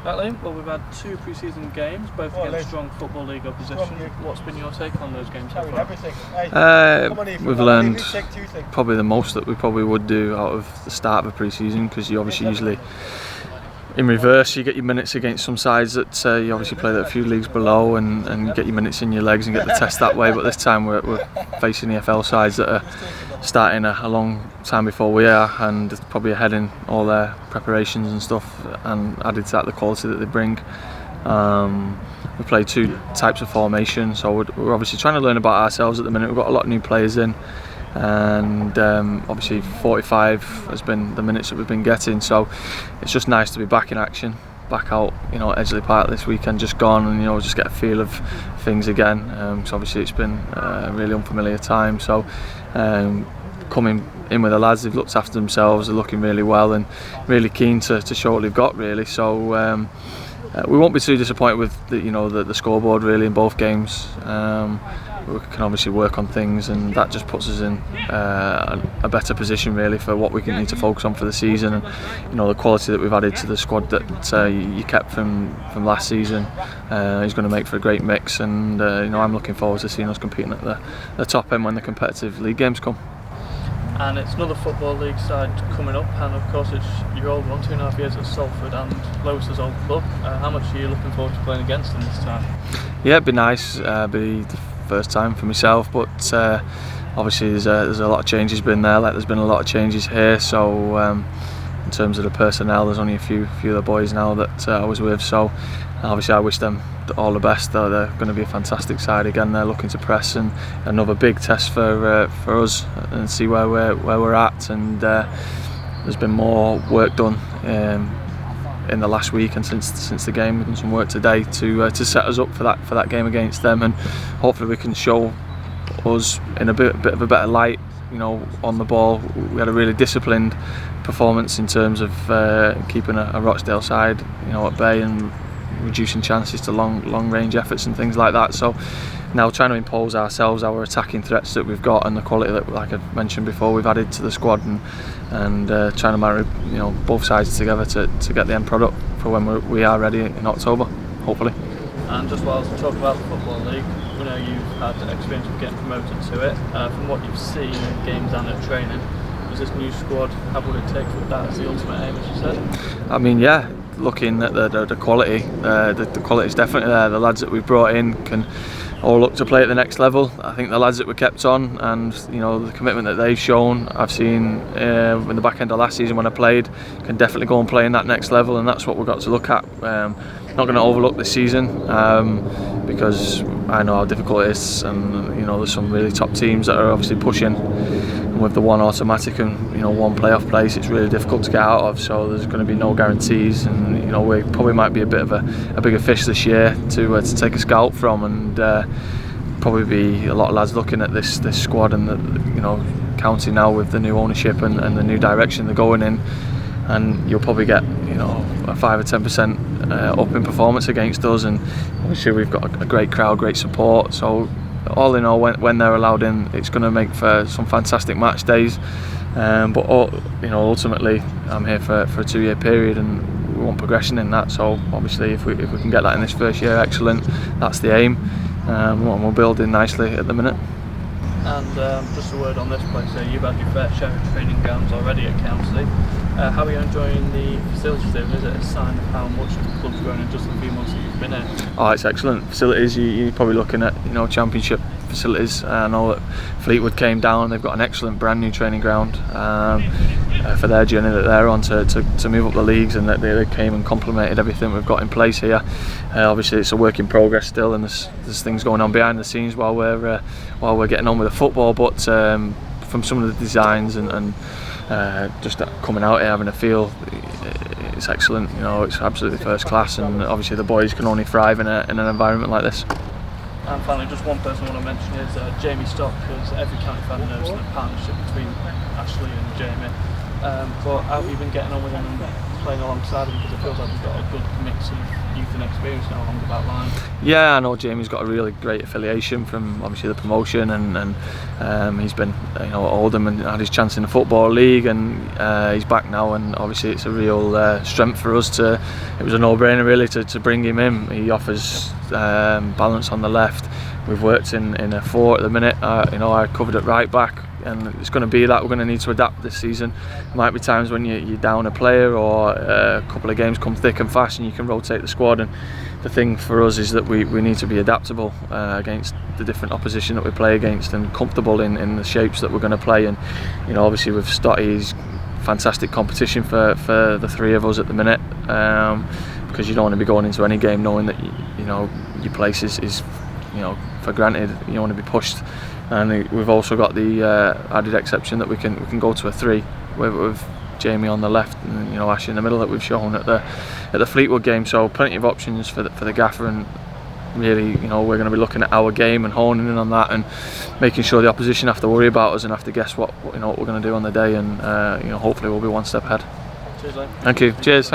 Right, Liam, well, we've had 2 pre-season games, both against strong Football League opposition. What's been your take on those games so far? We've learned probably the most that we probably would do out of the start of a pre-season, because you obviously usually, in reverse, you get your minutes against some sides that you obviously play that a few leagues below, and you get your minutes in your legs and get the test that way. But this time we're facing EFL sides that are starting a long time before we are, and probably ahead in all their preparations and stuff, and added to that the quality that they bring. We play 2 types of formation, so we're obviously trying to learn about ourselves at the minute. We've got a lot of new players in, and obviously 45 has been the minutes that we've been getting, so it's just nice to be back in action, back out, at Edgeley Park this weekend just gone, and just get a feel of things again. So obviously it's been a really unfamiliar time, so coming in with the lads, they've looked after themselves, they're looking really well and really keen to show what they've got, really. So we won't be too disappointed with the scoreboard, really, in both games. We can obviously work on things, and that just puts us in a better position, really, for what we need to focus on for the season. And the quality that we've added to the squad that you kept from last season is going to make for a great mix, and I'm looking forward to seeing us competing at the top end when the competitive league games come. And it's another Football League side coming up, and of course it's your old one, 2.5 years at Salford and Lewis's old club. How much are you looking forward to playing against them this time? Yeah, it'd be nice, be the first time for myself, but obviously there's a lot of changes been there, like there's been a lot of changes here, so in terms of the personnel, there's only a few of the boys now that I was with, so obviously I wish them all the best. They're going to be a fantastic side again. They're looking to press, and another big test for us, and see where we're at. And there's been more work done in the last week and since the game. We've done some work today to set us up for that game against them, and hopefully we can show us in a bit of a better light. On the ball, we had a really disciplined performance in terms of keeping a Rochdale side, at bay, and reducing chances to long range efforts and things like that. So now trying to impose ourselves, our attacking threats that we've got, and the quality that, like I mentioned before, we've added to the squad, and trying to marry both sides together to get the end product for when we are ready in October, hopefully. And just while I was talking about the Football League, we know you've had experience of getting promoted to it. From what you've seen in games and at training, does this new squad have what it takes with that as the ultimate aim, as you said? I mean, yeah, looking at the quality, the quality is definitely there. The lads that we've brought in can all look to play at the next level. I think the lads that were kept on, and the commitment that they've shown, I've seen in the back end of last season when I played, can definitely go and play in that next level, and that's what we've got to look at. Not going to overlook this season, because I know how difficult it is, and there's some really top teams that are obviously pushing, and with the one automatic and one playoff place, it's really difficult to get out of. So there's going to be no guarantees, and we probably might be a bit of a bigger fish this year to take a scalp from, and probably be a lot of lads looking at this squad, and counting now with the new ownership and the new direction they're going in, and you'll probably get a 5 or 10% up in performance against us, and obviously we've got a great crowd, great support. So all in all, when they're allowed in, it's going to make for some fantastic match days. But ultimately, I'm here for a 2-year period, and we want progression in that. So obviously, if we can get that in this first year, excellent. That's the aim. And we're building nicely at the minute. And just a word on this place, you've had your fair share of training grounds already at Counselly. How are you enjoying the facilities there? Is it a sign of how much the club's grown in just a few months that you've been here? Oh, it's excellent facilities. You're probably looking at championship facilities. I know that Fleetwood came down. They've got an excellent brand new training ground for their journey that they're on to move up the leagues, and that they came and complemented everything we've got in place here. Obviously it's a work in progress still, and there's things going on behind the scenes while we're getting on with the football, but from some of the designs and just coming out here, having a feel, it's excellent. It's absolutely first class, and obviously the boys can only thrive in an environment like this. And finally, just one person I want to mention is Jamie Stock, because every county fan knows the partnership between Ashley and Jamie. But how have you been getting on with him? playing alongside him, because it feels like we've got a good mix of youth and experience now along the back line. Yeah, I know Jamie's got a really great affiliation from obviously the promotion, and he's been at Oldham and had his chance in the Football League, and he's back now, and obviously it's a real strength for us it was a no-brainer really to bring him in. He offers balance on the left. We've worked in a 4 at the minute. I covered at right back, and it's going to be that we're going to need to adapt this season. There might be times when you're down a player, or a couple of games come thick and fast and you can rotate the squad, and the thing for us is that we need to be adaptable against the different opposition that we play against, and comfortable in the shapes that we're going to play. And obviously with Stotty's fantastic competition for the 3 of us at the minute, because you don't want to be going into any game knowing that your place is for granted. You don't want to be pushed. And we've also got the added exception that we can go to a 3 with Jamie on the left and Ash in the middle, that we've shown at the Fleetwood game. So plenty of options for the gaffer, and really we're going to be looking at our game and honing in on that, and making sure the opposition have to worry about us and have to guess what we're going to do on the day, and hopefully we'll be one step ahead. Cheers, Lee. Thank you. Cheers. Thanks.